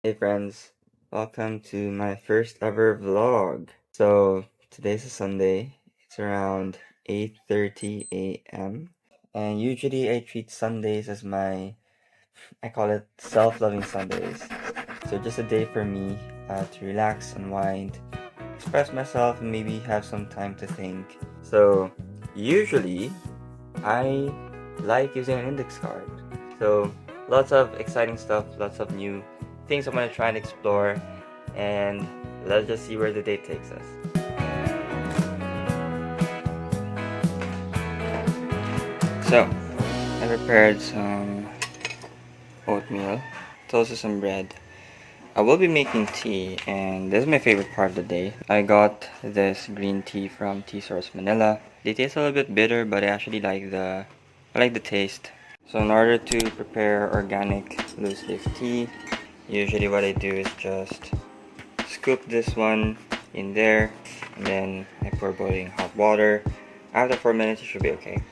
Hey friends, welcome to my first ever vlog. So today's a Sunday. It's around 8:30 a.m. And usually I treat Sundays as I call it self-loving Sundays. So just a day for me to relax, unwind, express myself, and maybe have some time to think. So usually I like using an index card. So lots of exciting stuff, lots of new things I'm gonna try and explore, and let's just see where the day takes us. So I prepared some oatmeal, toasted some bread. I will be making tea, and this is my favorite part of the day. I got this green tea from Tea Source Manila. They taste a little bit bitter, but I actually I like the taste. So in order to prepare organic loose leaf tea, usually what I do is just scoop this one in there, and then I pour boiling hot water. After 4 minutes, it should be okay.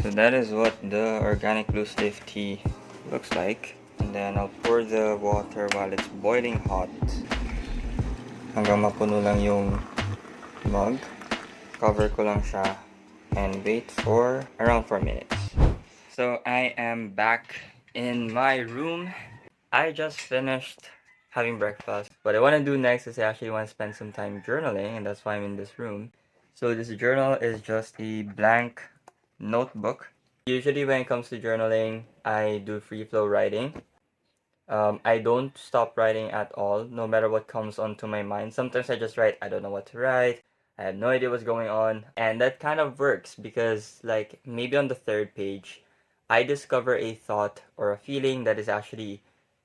So that is what the organic loose leaf tea looks like. And then I'll pour the water while it's boiling hot. Hanggang mapuno lang yung mug. Cover ko lang siya and wait for around 4 minutes. So I am back in my room. I just finished having breakfast. What I want to do next is I actually want to spend some time journaling, and that's why I'm in this room. So this journal is just a blank notebook. Usually when it comes to journaling, I do free flow writing. I don't stop writing at all, no matter what comes onto my mind. Sometimes I just write, I don't know what to write. I have no idea what's going on. And that kind of works because, like, maybe on the third page, I discover a thought or a feeling that is actually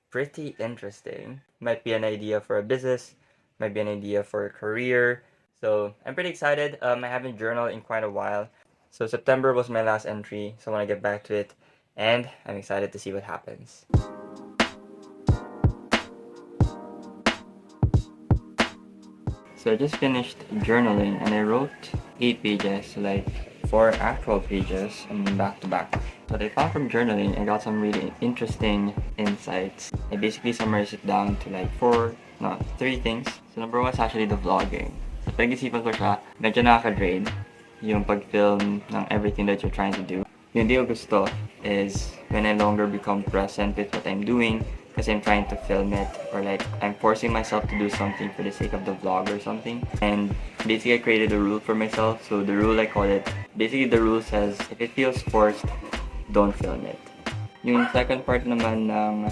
pretty interesting. Might be an idea for a business, might be an idea for a career. So I'm pretty excited. I haven't journaled in quite a while. So September was my last entry, so I want to get back to it. And I'm excited to see what happens. So I just finished journaling and I wrote 8 pages, like 4 actual pages, and back to back. What I found from journaling, I got some really interesting insights. I basically summarized it down to like 3 things. So number 1 is actually the vlogging. So pag-isipan ko siya, medyo nakaka-drain yung pag-film ng everything that you're trying to do. Yung di ko gusto is when I longer become present with what I'm doing, because I'm trying to film it, or like I'm forcing myself to do something for the sake of the vlog or something. And basically I created a rule for myself. So the rule, I call it, basically the rule says if it feels forced, don't film it. Yung second part naman ng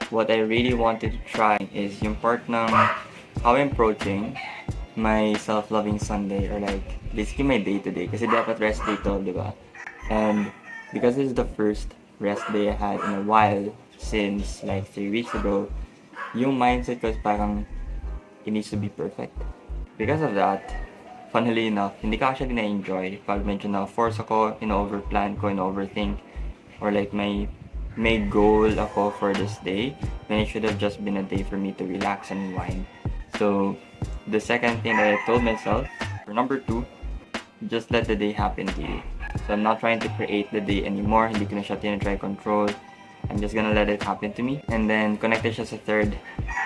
what I really wanted to try is yung part ng how I'm approaching my self-loving Sunday, or like basically my day-to-day, kasi dapat rest day to, di ba? And because this is the first rest day I had in a while, since like 3 weeks ago, yung mindset ko is parang it needs to be perfect. Because of that, funnily enough, hindi ko actually na-enjoy pag medyo na-force ako, in-overplan ko, in-overthink, or like may goal ako for this day, when it should have just been a day for me to relax and unwind. So, the second thing that I told myself, for number 2, just let the day happen to you. So I'm not trying to create the day anymore, hindi ko na siya tinatry control. I'm just gonna let it happen to me. And then, connected siya sa third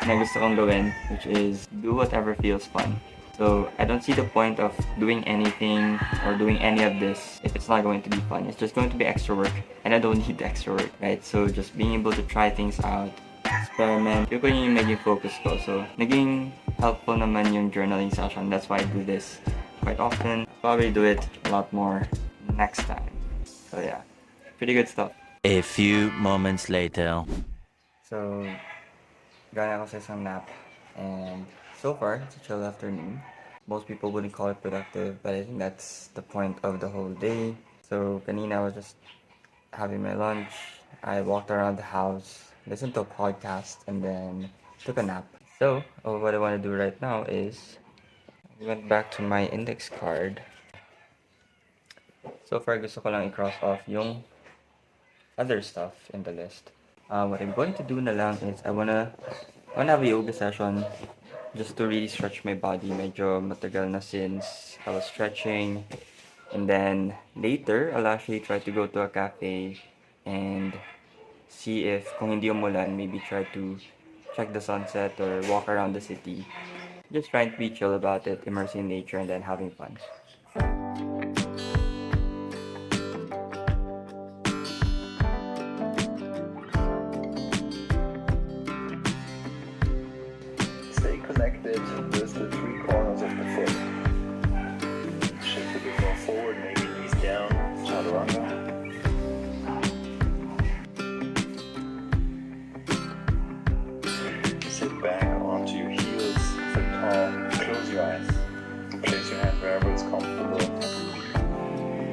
na gusto kong gawin, which is do whatever feels fun. So, I don't see the point of doing anything or doing any of this if it's not going to be fun. It's just going to be extra work, and I don't need the extra work, right? So, just being able to try things out, experiment, yun ko yung naging focus ko. So, naging helpful naman yung journaling session. That's why I do this quite often. Probably do it a lot more next time. So, yeah, pretty good stuff. A few moments later. So, gana ako sa isang nap, and so far, it's a chill afternoon. Most people wouldn't call it productive, but I think that's the point of the whole day. So, kanina I was just having my lunch. I walked around the house, listened to a podcast, and then took a nap. So, what I want to do right now is I went back to my index card. So far, gusto ko lang i-cross off yung other stuff in the list. What I'm going to do na lang is I wanna have a yoga session just to really stretch my body. Medyo matagal na since I was stretching. And then later, I'll actually try to go to a cafe and see if kung hindi umulan, maybe try to check the sunset or walk around the city. Just trying to be chill about it, immersing in nature, and then having fun. Stay connected with the three corners of the foot. Shift a bit more forward, maybe knees down, chaturanga. Sit back onto your heels, sit tall, close your eyes. Place your hand wherever it's comfortable.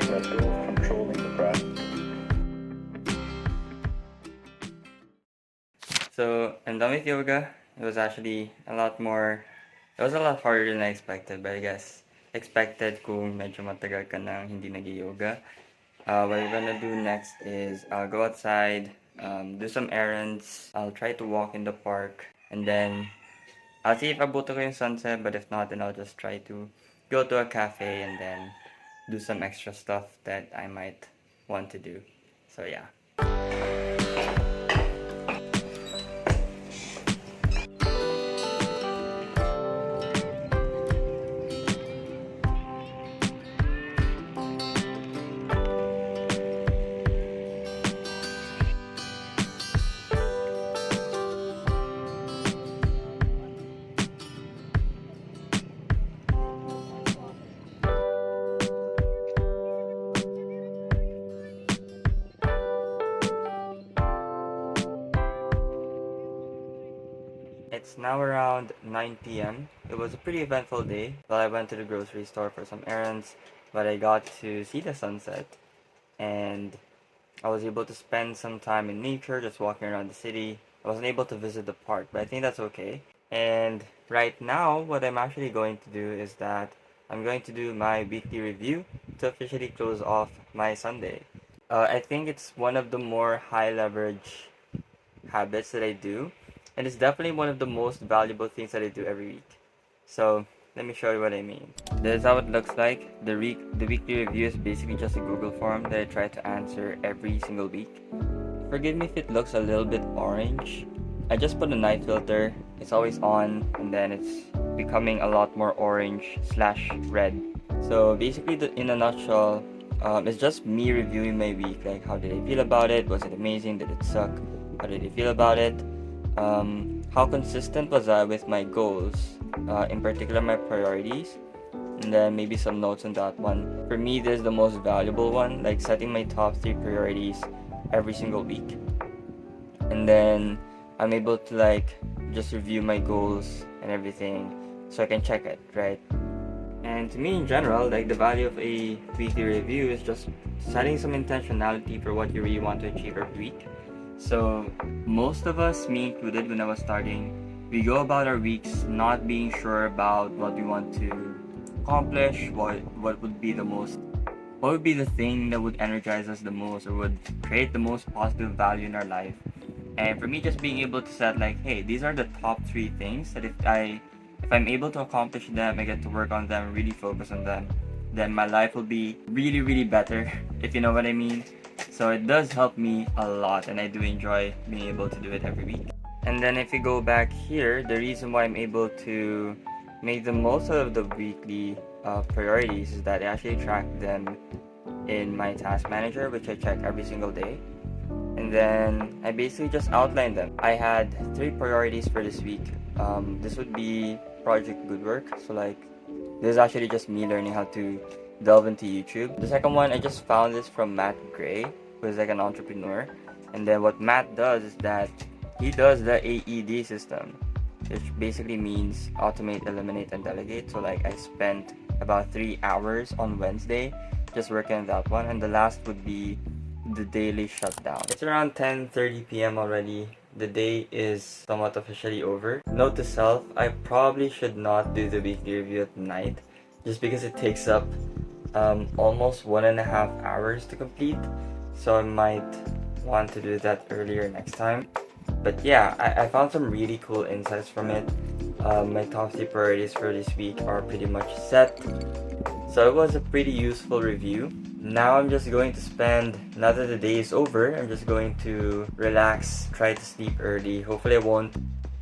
Let go of controlling the breath. So I'm done with yoga. It was actually a lot more. It was a lot harder than I expected, but I guess expected kung medyo matagal ka nang hindi nag-yoga. What I'm gonna do next is I'll go outside, do some errands. I'll try to walk in the park, and then I'll see if abuto ko yung sunset. But if not, then I'll just try to go to a cafe and then do some extra stuff that I might want to do. So yeah. It's now around 9 p.m. It was a pretty eventful day. Well, I went to the grocery store for some errands, but I got to see the sunset, and I was able to spend some time in nature, just walking around the city. I wasn't able to visit the park, but I think that's okay. And right now, what I'm actually going to do is that I'm going to do my weekly review to officially close off my Sunday. I think it's one of the more high leverage habits that I do, and it's definitely one of the most valuable things that I do every week. So let me show you what I mean. This is how it looks like. The weekly review is basically just a Google form that I try to answer every single week. Forgive me if it looks a little bit orange. I just put a night filter. It's always on, and then it's becoming a lot more orange slash red. So basically, in a nutshell, it's just me reviewing my week. Like, how did I feel about it? Was it amazing? Did it suck? How did I feel about it? How consistent was I with my goals, in particular my priorities, and then maybe some notes on that one. For me, this is the most valuable one, like setting my top 3 priorities every single week, and then I'm able to like just review my goals and everything so I can check it, right? And to me in general, like the value of a weekly review is just setting some intentionality for what you really want to achieve every week. So most of us, me included, when I was starting, we go about our weeks not being sure about what we want to accomplish, what would be the thing that would energize us the most or would create the most positive value in our life. And for me, just being able to set like, hey, these are the top 3 things that if I'm able to accomplish them, I get to work on them, really focus on them, then my life will be really, really better, if you know what I mean. So it does help me a lot, and I do enjoy being able to do it every week. And then if you go back here, the reason why I'm able to make the most out of the weekly priorities is that I actually track them in my task manager, which I check every single day. And then I basically just outline them. I had 3 priorities for this week. This would be project good work. So like, this is actually just me learning how to delve into YouTube. The second one, I just found this from Matt Gray, who is like an entrepreneur. And then what Matt does is that he does the AED system, which basically means automate, eliminate, and delegate. So like, I spent about 3 hours on Wednesday just working on that one. And the last would be the daily shutdown. It's around 10:30 p.m. already. The day is somewhat officially over. Note to self, I probably should not do the weekly review at night, just because it takes up almost 1.5 hours to complete. So I might want to do that earlier next time. But yeah, I found some really cool insights from it. My top 3 priorities for this week are pretty much set. So it was a pretty useful review. Now I'm just going to spend, now that the day is over, I'm just going to relax, try to sleep early. Hopefully I won't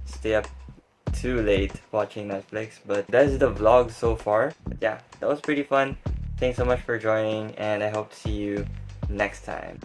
stay up too late watching Netflix. But that's the vlog so far. But yeah, that was pretty fun. Thanks so much for joining, and I hope to see you next time.